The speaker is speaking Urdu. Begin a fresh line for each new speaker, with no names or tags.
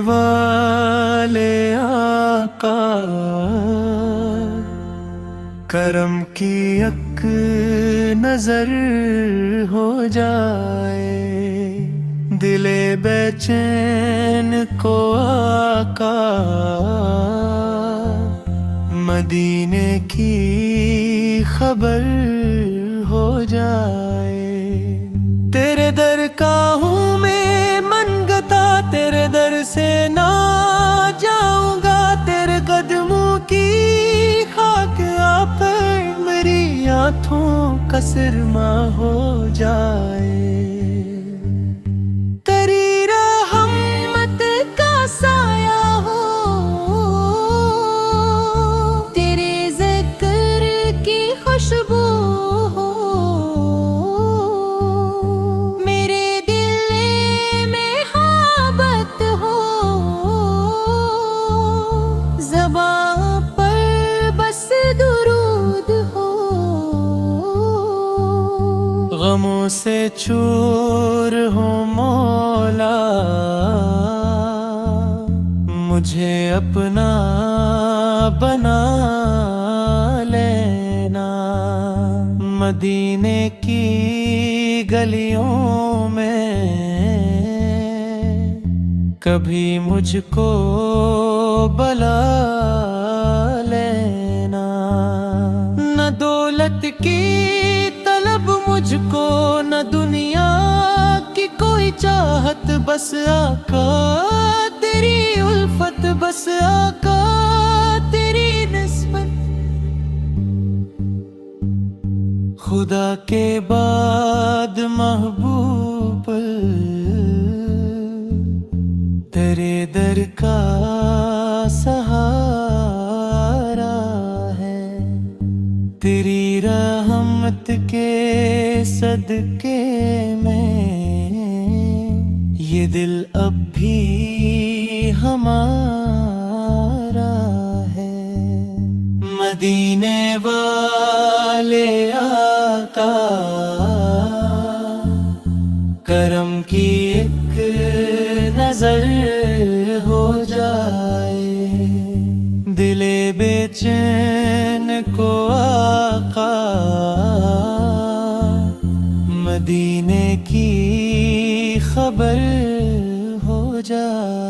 والے آقا کرم کی ایک نظر ہو جائے، دل بے چین کو آقا مدینے کی خبر ہو جائے۔ تیرے در کا ہوں میں منگتا، تیرے در سے نہ جاؤں گا، تیرے قدموں کی خاک پر میری آنکھوں کا سرما ہو جائے۔ تیری رحمت کا سایہ ہو، تیرے ذکر کی خوشبو ہو، میرے دل میں محبت ہو، زباں پر بس درود ہو۔ غموں سے چور ہوں مولا، مجھے اپنا بنا لینا، مدینے کی گلیوں میں کبھی مجھ کو بلا لینا۔ نہ دولت کی طلب مجھ کو، نہ دنیا کی کوئی چاہت، بس آقا تیری الفت، بس آقا تیری نسبت۔ خدا کے بعد محبوب تیرے در کا سہارا ہے، تیری رحمت کے صدقے میں یہ دل اب بھی ہمارا ہے۔ مدینے والے آقا کرم کی ایک نظر ہو جائے، دل بے چین کو آقا مدینے کی خبر ہو جائے۔